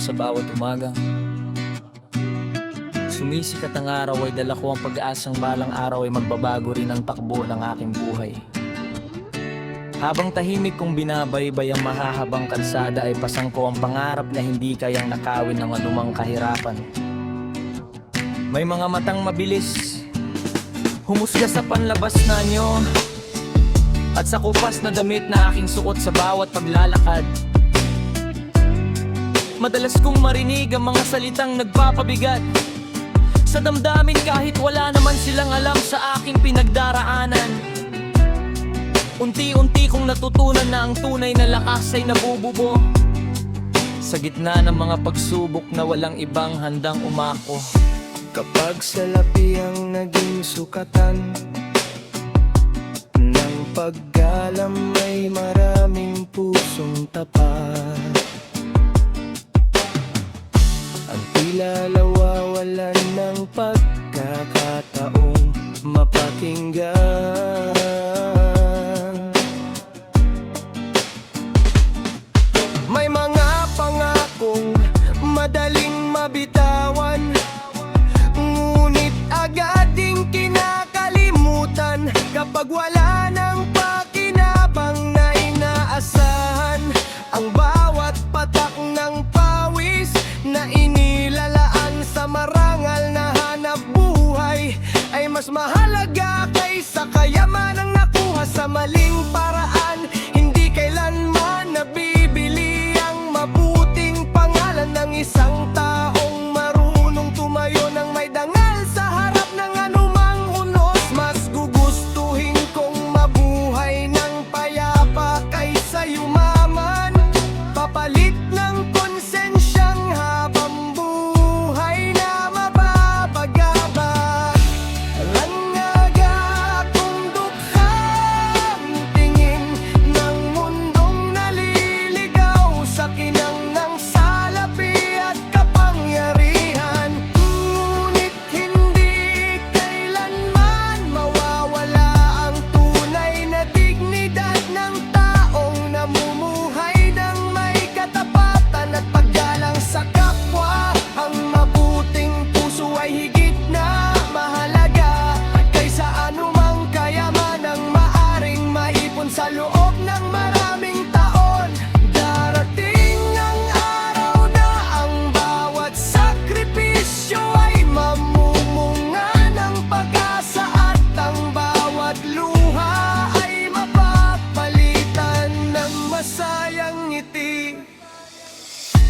sa bawat umaga. Sumisikat ang araw ay dala ko ang pag-asang balang araw ay magbabago rin ang takbo ng aking buhay. Habang tahimik kong binabaybay ang mahahabang kalsada ay pasang ko ang pangarap na hindi kayang nakawin ng anumang kahirapan. May mga matang mabilis humusga sa panlabas na anyo at sa kupas na damit na aking suot sa bawat paglalakad. Madalas kong marinig ang mga salitang nagpapabigat sa damdamin kahit wala naman silang alam sa aking pinagdaraanan. Unti-unti kong natutunan na ang tunay na lakas ay nabububo sa gitna ng mga pagsubok na walang ibang handang umako. Kapag salapi ang naging sukatan ng paggalam ay maraming pusong tapat. Ang tila nawawalan ng pagkakataong mapakinggan. May mga pangakong madaling mabitawan, ngunit agad ding kinakalimutan kapag wala ng pakinabang na inaasahan. Ang bawat patak ng pawis na inilalaan sa marangal na hanap buhay ay mas mahalaga kaysa kayamanang nakuha sa maling paraan. Hindi kailanman nabibili ang mabuting pangalan ng isang taong marunong tumayo ng may dangal sa harap ng anumang unos. Mas gugustuhin kong mabuhay ng payapa kaysa yumaman, papalit ng konsensyang habang buhay na mapapagabag. Langaga kung dukhang tingin ng mundong naliligaw sa kinang ng salapi at kapangyarihan. Ngunit hindi kailanman mawawala ang tunay na dignidad ng taong namumuhay ng may katapatan at paggalang sa kapwa. Ang mabuting puso ay higit na mahalaga kaysa anumang kayamanang maaring maipon sa loob ng maraming taon. Darating ang araw na ang bawat sakripisyo ay mamumunga ng pag-asa at ang bawat luha ay mapapalitan ng masayang ngiti.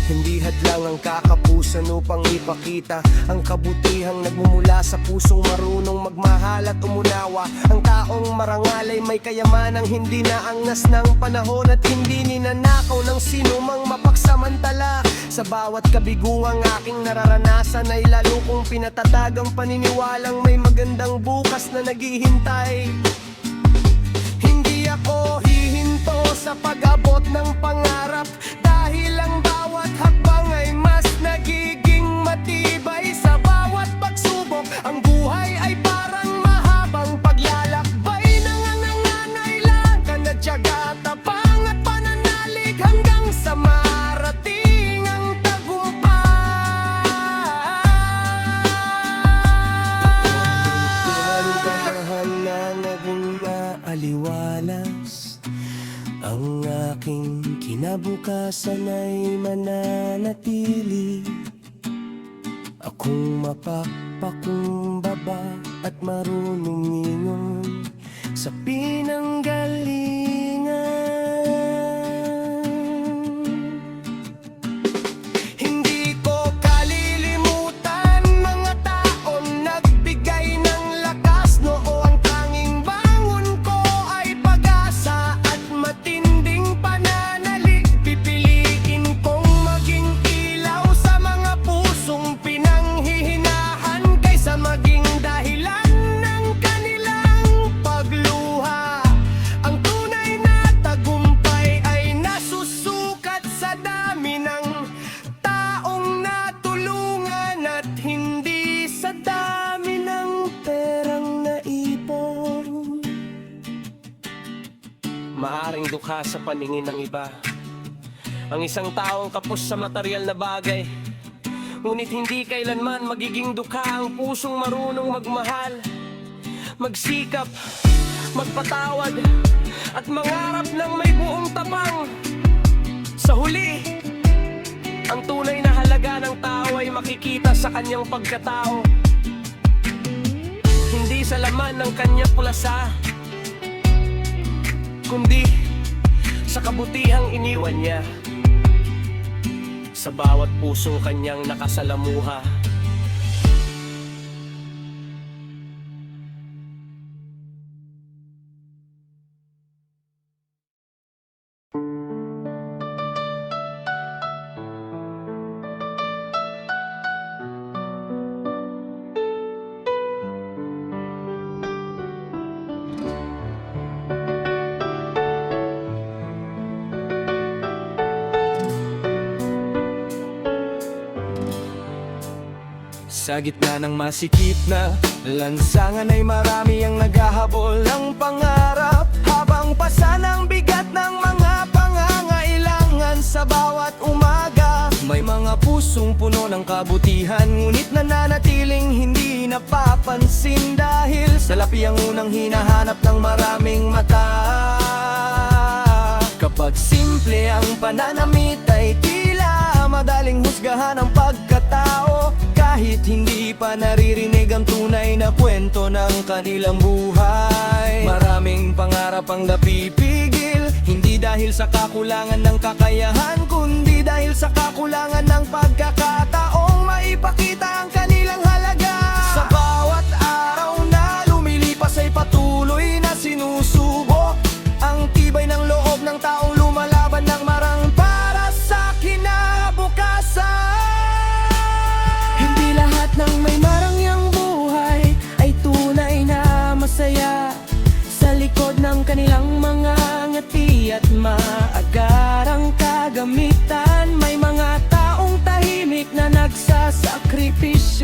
Hindi hadlang ang kakapusan upang ipakita ang kabutihang nagmumula sa pusong marunong magmahal at umunawa. Ang taong marangal ay may kayamanang hindi naangas ng panahon at hindi ninanakaw ng sinumang mapagsamantala. Sa bawat kabiguang aking nararanasan ay lalo kong pinatatag ang paniniwalang may magandang bukas na naghihintay. Hindi ako hihinto sa pag-abot ng pangarap dahil ang bawat hakbang ay mas nagiging matibay. Sa bawat pagsubok, ang buhay ay parang mahabang paglalakbay. Nangangailangan na tiyaga, tapang at pananalig hanggang sa marating ang tagumpay. Pinagdahan na naging maaliwalas, ang aking kinabukasan ay mananatili. Akong mapagpakumbaba at marunong ingon sa pinanggalingan. Hindi ko kalilimutan mga taon nagbigay ng lakas noo. Ang tanging bangon ko ay pag-asa at matinding pananalig. Pipiliin kong maging ilaw sa mga pusong pinanghihinahan kaysa maging dahilan ng kanilang pagluha. Ang tunay na tagumpay ay nasusukat sa dami ng taong natulungan at hindi sa dami ng perang naipon. Maaring dukha sa paningin ng iba Ang isang taong kapos sa material na bagay, ngunit hindi kailanman magiging dukha ang pusong marunong magmahal, magsikap, magpatawad, at mangarap ng may buong tapang. Sa huli, ang tunay na halaga ng tao ay makikita sa kanyang pagkatao, hindi sa laman ng kanyang pulasa, kundi sa kabutihang iniwan niya sa bawat pusong kanyang nakasalamuha. Sa gitna ng masikip na lansangan ay marami ang naghahabol ng pangarap, habang pasa ng bigat ng mga pangangailangan sa bawat umaga. May mga pusong puno ng kabutihan, ngunit nananatiling hindi napapansin dahil salapi ang unang hinahanap ng maraming mata. Kapag simple ang pananamit ay tila madaling husgahan ang pagkatao, kahit hindi pa naririnig ang tunay na kwento ng kanilang buhay. Maraming pangarap ang napipigil, hindi dahil sa kakulangan ng kakayahan, kundi dahil sa kakulangan ng pagkakataong maipakita ang kanilang halaga. Sa bawat araw na lumilipas ay patuloy na sinusubo ang tibay ng loob ng taong lumalaban ng marang para sa kinabukasan. Hindi lahat ng may marangyang buhay ay tunay na masaya. Sa likod ng kanilang mga ngati at maagarang kagamitan, may mga taong tahimik na nagsasakripisyo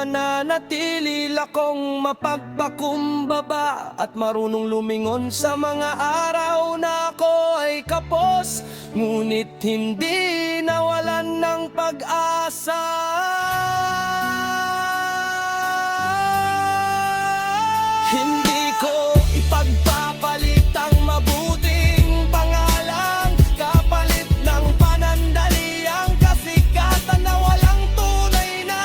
mananatili lakong mapagpakumbaba at marunong lumingon sa mga araw na ako ay kapos, ngunit hindi nawalan ng pag-asa. Hindi ko ipagpapalit ang mabuting pangalan kapalit ng panandaliang kasikatan na walang tunay na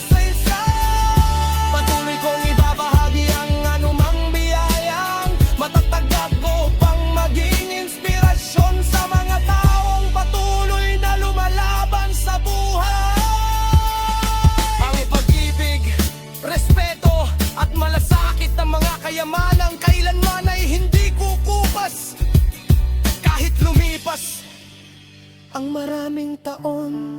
saysay. Patuloy kong ibabahagi ang anumang biyayang matatag ako pang maging inspirasyon sa mga taong patuloy na lumalaban sa buhay. Ang pag-ibig, respeto at malasakit ng mga kayamanang kailanman ay hindi kukupas kahit lumipas ang maraming taon.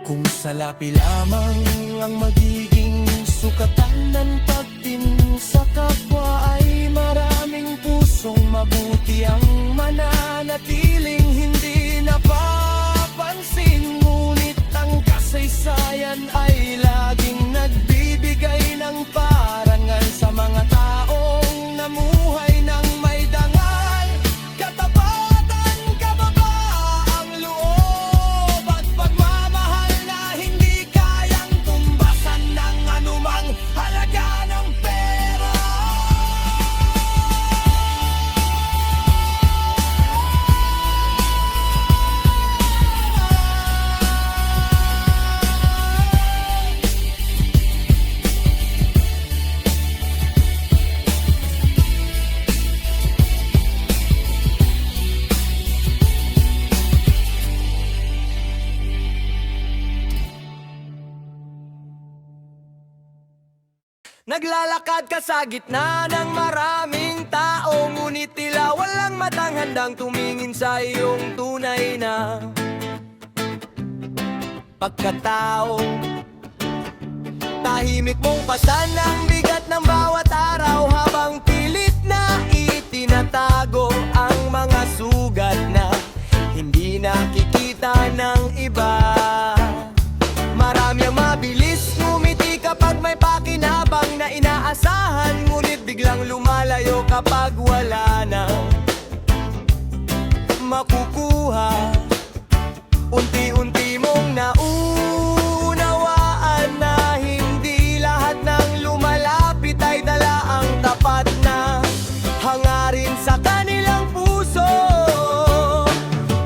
Kung salapi lamang ang magiging sukatan ng pagtinsa kapwa ay maraming pusong mabuti ang mananatiling hindi napapansin. Ngunit ang kasaysayan ay laging nagbibigay ng parangal sa mga taong namuhay ng may dangal, katapatan, kababaang loob at pagmamahal na hindi kayang tumbasan ng anumang halaga ng pera. Naglalakad ka sa gitna ng maraming tao, ngunit tila walang matang handang tumingin sa iyong tunay na pagkatao. Tahimik mong pasan ang bigat ng bawat araw habang pilit na itinatago ang mga sugat na hindi nakikita ng iba. Marami ang mabilis ngumiti kapag may pakinabang na inaasahan, ngunit biglang lumalayo kapag wala na makukuha. Unti-unti mong naunawaan na hindi lahat ng lumalapit ay dala ang tapat na hangarin sa kanilang puso.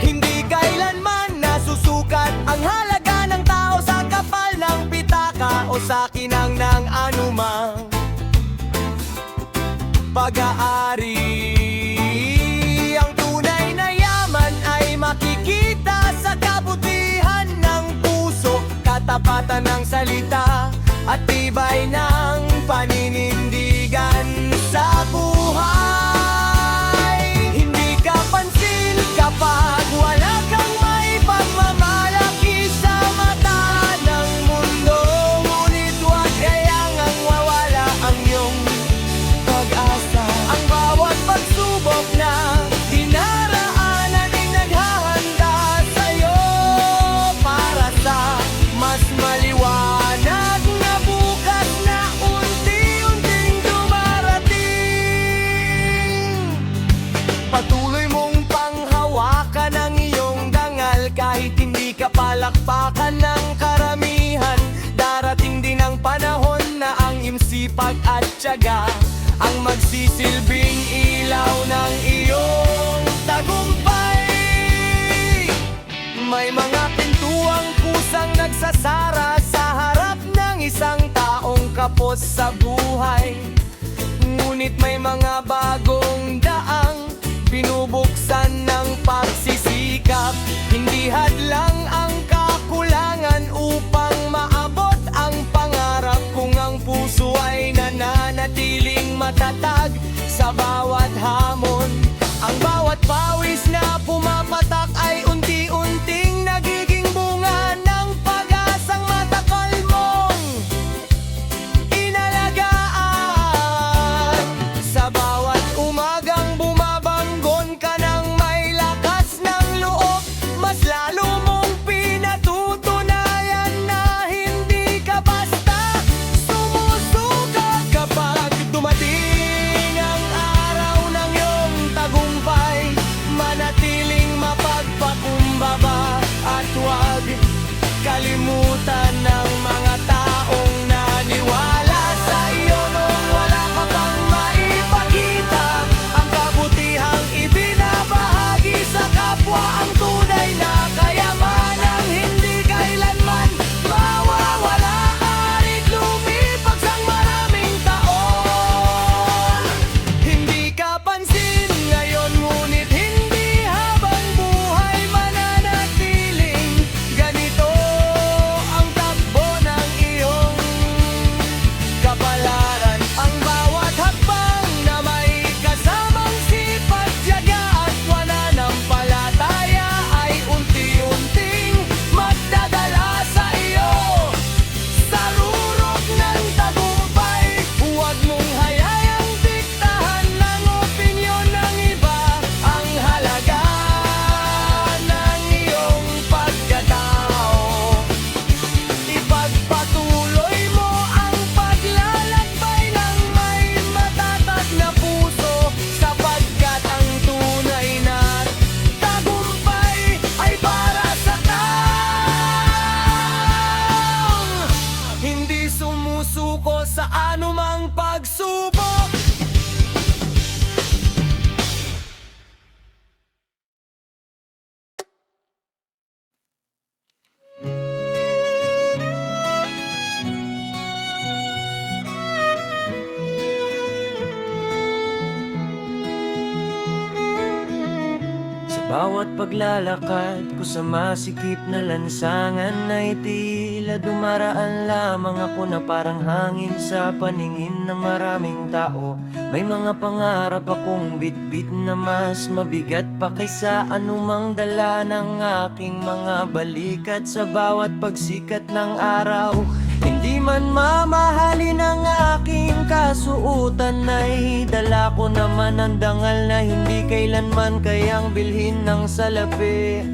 Hindi kailanman nasusukat ang halaga ng tao sa kapal ng pitaka o sa kinang ng anumang pag-aari. Ang tunay na yaman ay makikita sa kabutihan ng puso, katapatan ng salita at tibay ng paninindigan sa buhay. Hindi ka pansin kapag wala kang may pagmamalaki sa mata ng mundo, ngunit huwag kayangang mawala ang iyong pag-asa. Ang bawat pagsubok na dinaraanan ay naghahanda sa'yo para sa mas maliwanag na bukas na unti-unting dumarating. Patuloy mong panghawakan ang iyong dangal kahit hindi ka palakpakan ng karamihan. Darating din ang panahon na ang imsipag at tiyaga ang magsisilbing ilaw ng iyong tagumpay. May mga pintuang kusang nagsasara sa harap ng isang taong kapos sa buhay, ngunit may mga bagong daang binubuksan ng pagsisikap. Hindi hadlang ang kakulangan upang maabot ang pangarap kung ang puso ay nananatiling matatag sa bawat hamon. Ang bawat pawis na pumapatak ay unti-unting nagiging bunga ng pag-asang matakal mong inalagaan. Sa bawat umagang bumabang Bawat paglalakad ko sa masikip na lansangan ay tila dumaraan lamang ako na parang hangin sa paningin ng maraming tao. May mga pangarap akong bitbit na mas mabigat pa kaysa anumang dala ng aking mga balikat. Sa bawat pagsikat ng araw, hindi man mamahalin ang aking kasuotan, ay dala ko naman ang dangal na hindi kailanman kayang bilhin ng salapi.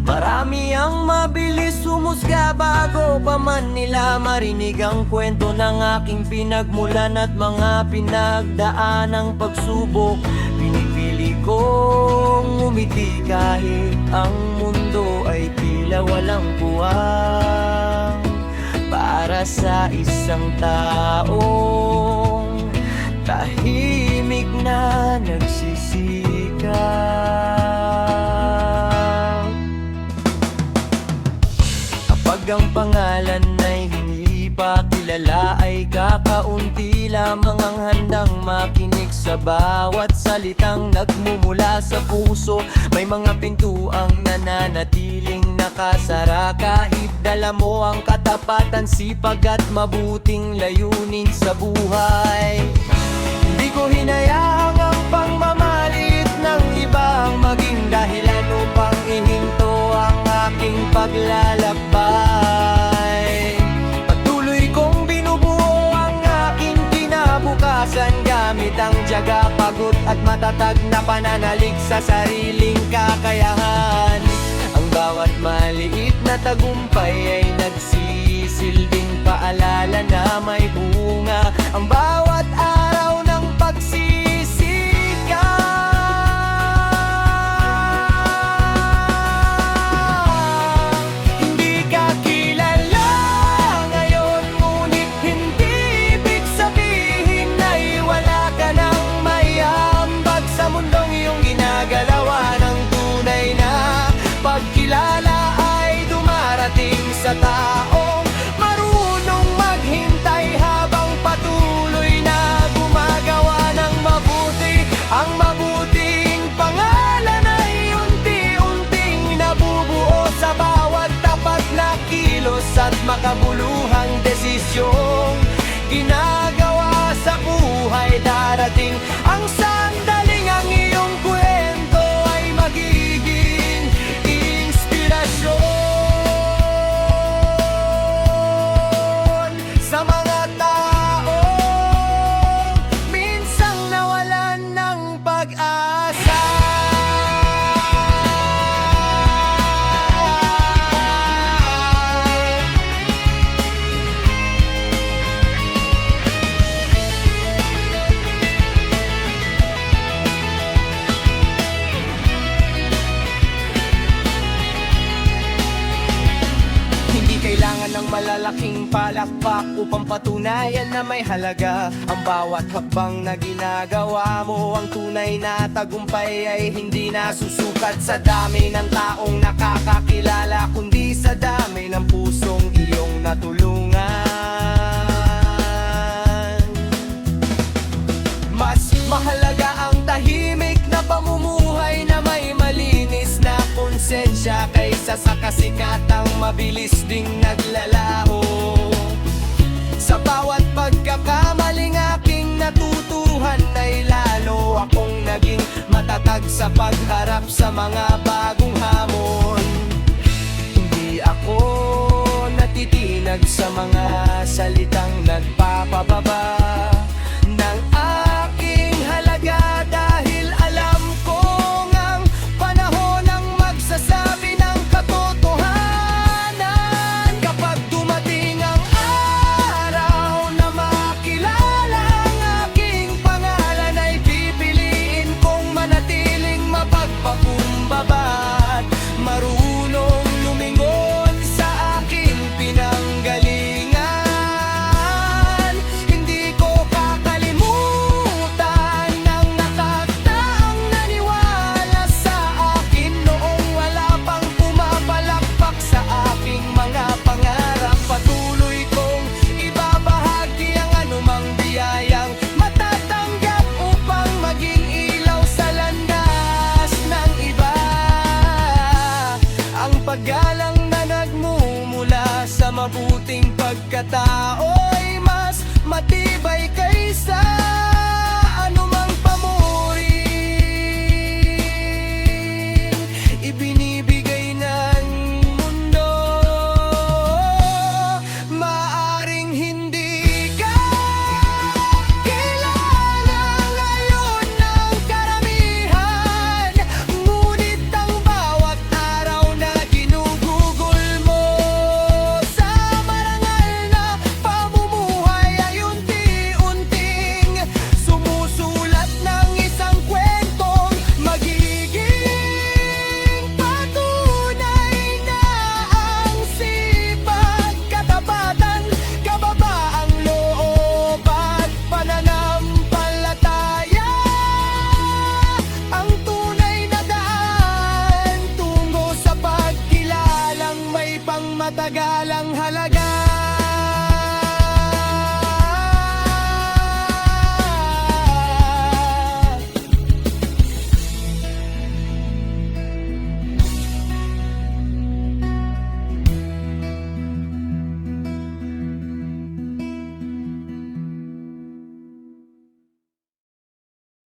Marami ang mabilis humusga bago pa man nila marinig ang kwento ng aking pinagmulan at mga pinagdaanang pagsubok. Pinipili kong umiti kahit ang mundo ay tila walang buwang, para sa isang taong tahimik na nagsisikap. Kapag ang pangalan ay hindi pa kilala, ay kakaunti lamang ang handang makinig sa bawat salitang nagmumula sa puso. May mga pintuang nananatiling nakasara kahit dala mo ang katapatan, sipag at mabuting layunin sa buhay. Hindi ko hinayaan ang pangmamalit ng ibang maging dahilan upang ihinto ang aking paglalakbay. Patuloy kong binubuo ang aking kinabukasan gamit ang tiyaga, pagod at matatag na pananalig sa sariling kakayahan. Ang bawat maliit na tagumpay ay nagsisilbing paalala na may bunga. Ang bawat araw ng pagsisikap. Hindi ka kilala ngayon, ngunit hindi ibig sabihin ay wala ka nang maiambag sa mundong iyong ginagalawan. Ang tunay na pagkilala ay dumarating sa taong marunong maghintay habang patuloy na gumagawa ng mabuti. Ang mabuting pangalan ay unti-unting nabubuo sa bawat tapat na kilos at makabuluhang desisyong ginagawa sa buhay. Darating ang sandaling ang iyong kwento ay magiging inspirasyon sa mga tao minsang nawalan ng pag-asa. Hindi kailangan ng malalaking palakpak upang patunayan na may halaga ang bawat hakbang na ginagawa mo. Ang tunay na tagumpay ay hindi nasusukat sa dami ng taong nakakakilala, kundi sa dami ng pusong iyong natulungan. Mas mahalaga ang tahimik na pamumuhay na may malinis na konsensya kaysa sa kasikatang mabilis ding naglalaho. Sa bawat pagkakamaling aking natutuhan ay lalo akong naging matatag sa pagharap sa mga bagong hamon. Hindi ako natitinag sa mga salitang nagpapababa ng aking halaga, dahil alam kong ang panahon ang magsasabi ng katotohanan. Kapag dumating ang araw na makilala ang aking pangalan, ay pipiliin kong manatiling mapagpakumbaba. pagkatao'y mas matibay kaysa